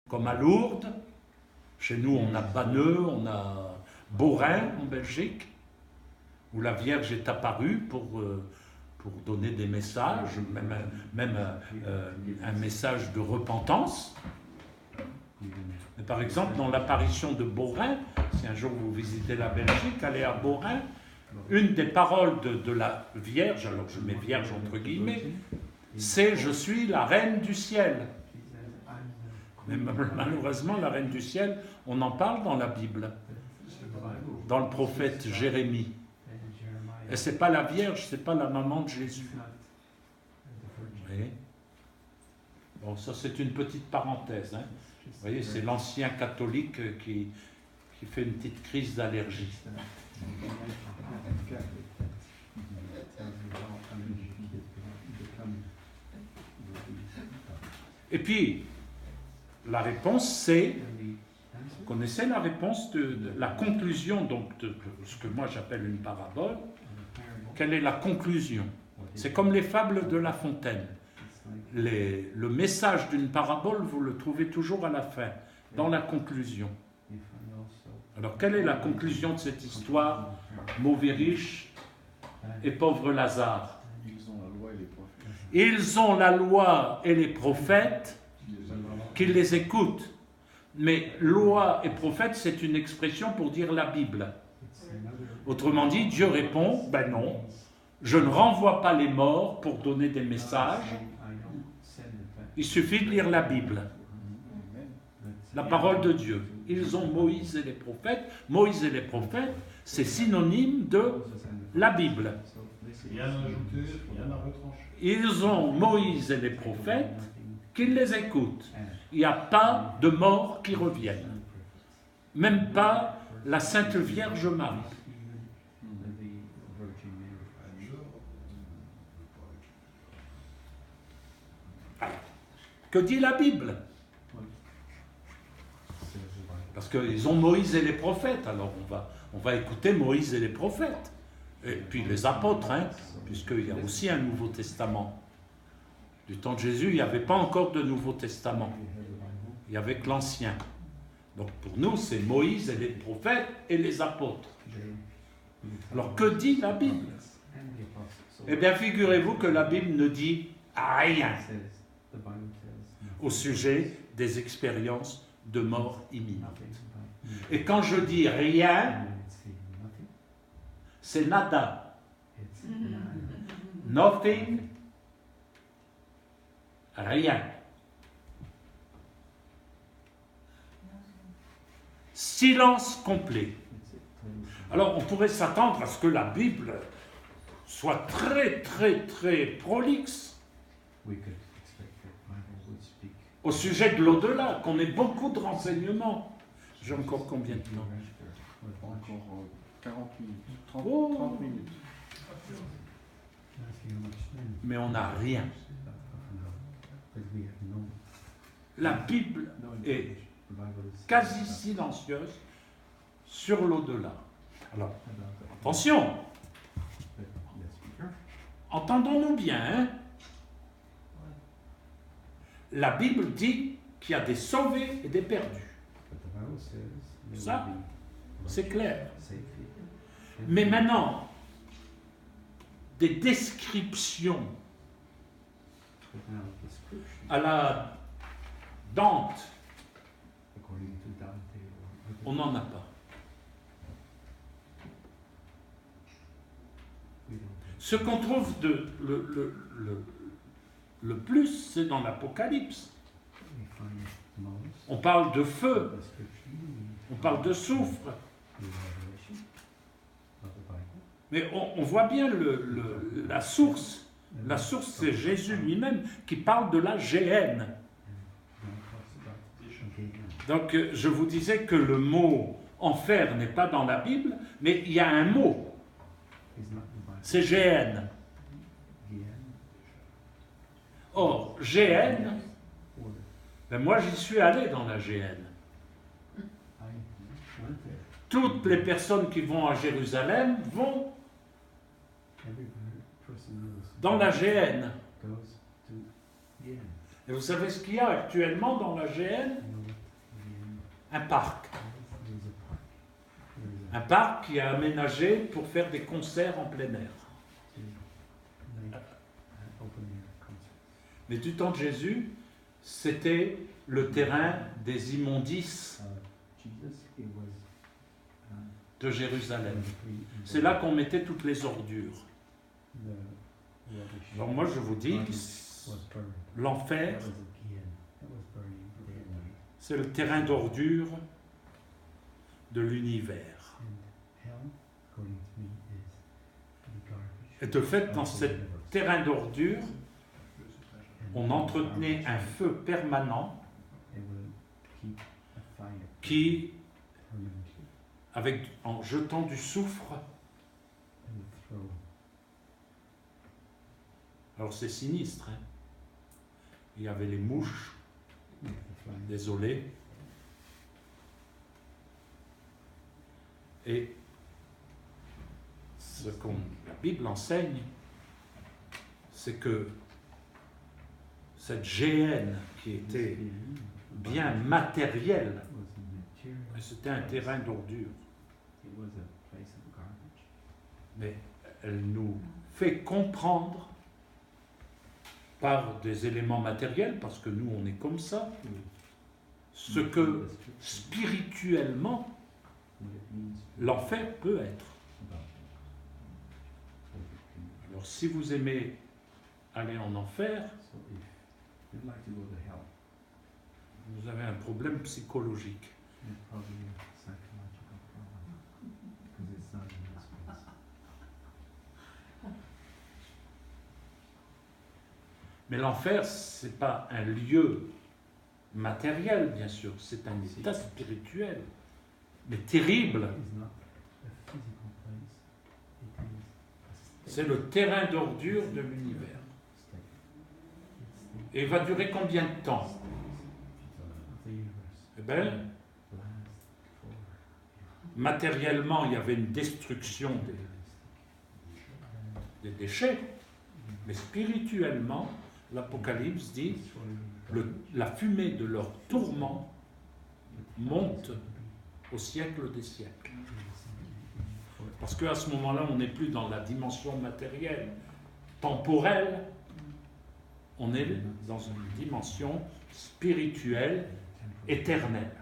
comme à Lourdes. Chez nous, on a Banneux, on a Beaurain en Belgique, où la Vierge est apparue pour donner des messages, même un message de repentance. Mais par exemple, dans l'apparition de Beaurain, si un jour vous visitez la Belgique, allez à Beaurain, une des paroles de la Vierge, alors je mets Vierge entre guillemets, c'est « Je suis la reine du ciel ». Mais malheureusement, la reine du ciel, on en parle dans la Bible, dans le prophète Jérémie. Et ce n'est pas la Vierge, ce n'est pas la maman de Jésus. Oui. Bon, ça c'est une petite parenthèse. Hein. Vous voyez, c'est l'ancien catholique qui fait une petite crise d'allergie. Et puis, la réponse c'est, vous connaissez la réponse de la conclusion donc de ce que moi j'appelle une parabole. Quelle est la conclusion? C'est comme les fables de La Fontaine. Le message d'une parabole, vous le trouvez toujours à la fin, dans la conclusion. Alors, quelle est la conclusion de cette histoire? Mauvais riche et pauvre Lazare. Ils ont la loi et les prophètes. Ils ont la loi et les prophètes qu'ils les écoutent. Mais loi et prophète, c'est une expression pour dire la Bible. Autrement dit, Dieu répond, ben non, je ne renvoie pas les morts pour donner des messages. Il suffit de lire la Bible, la parole de Dieu. Ils ont Moïse et les prophètes. Moïse et les prophètes, c'est synonyme de la Bible. Rien à ajouter, rien à retrancher. Ils ont Moïse et les prophètes qu'ils les écoutent. Il n'y a pas de morts qui reviennent. Même pas la Sainte Vierge Marie. Que dit la Bible? Parce qu'ils ont Moïse et les prophètes, alors on va écouter Moïse et les prophètes. Et puis les apôtres, hein, puisqu'il y a aussi un Nouveau Testament. Du temps de Jésus, il n'y avait pas encore de Nouveau Testament. Il y avait que l'Ancien. Donc pour nous, c'est Moïse et les prophètes et les apôtres. Alors que dit la Bible? Eh bien, figurez-vous que la Bible ne dit rien au sujet des expériences de mort imminente. Et quand je dis rien, c'est nada. Nothing. Rien. Silence complet. Alors on pourrait s'attendre à ce que la Bible soit très très très prolixe au sujet de l'au-delà, qu'on ait beaucoup de renseignements. J'ai encore combien de temps? Encore 40 minutes, 30 minutes. Mais on n'a rien. La Bible est quasi silencieuse sur l'au-delà. Alors, attention, entendons-nous bien, hein? La Bible dit qu'il y a des sauvés et des perdus. Ça, c'est clair. Mais maintenant, des descriptions à la Dante, on n'en a pas. Ce qu'on trouve le plus, c'est dans l'Apocalypse. On parle de feu, on parle de soufre. Mais on voit bien la source. La source, c'est Jésus lui-même qui parle de la géhenne. Donc, je vous disais que le mot enfer n'est pas dans la Bible, mais il y a un mot. C'est géhenne. Or, géhenne, ben moi j'y suis allé dans la géhenne. Toutes les personnes qui vont à Jérusalem vont dans la géhenne. Et vous savez ce qu'il y a actuellement dans la géhenne? un parc. Un parc qui est aménagé pour faire des concerts en plein air. Mais du temps de Jésus, c'était le terrain des immondices de Jérusalem. C'est là qu'on mettait toutes les ordures. Donc moi je vous dis, l'enfer, c'est le terrain d'ordures de l'univers. Et de fait, dans ce terrain d'ordures, on entretenait un feu permanent qui, en jetant du soufre, alors c'est sinistre, hein. Il y avait les mouches, désolé, et ce que la Bible enseigne, c'est que cette géhenne qui était bien matérielle, c'était un terrain d'ordure. Mais elle nous fait comprendre par des éléments matériels, parce que nous on est comme ça, ce que spirituellement l'enfer peut être. Alors si vous aimez aller en enfer, vous avez un problème psychologique. Mais l'enfer, ce n'est pas un lieu matériel, bien sûr, c'est un état spirituel, mais terrible. C'est le terrain d'ordure de l'univers. Et il va durer combien de temps? Eh bien, matériellement, il y avait une destruction des déchets, mais spirituellement, l'Apocalypse dit la fumée de leur tourment monte au siècle des siècles. Parce qu'à ce moment-là, on n'est plus dans la dimension matérielle, temporelle, on est dans une dimension spirituelle, éternelle.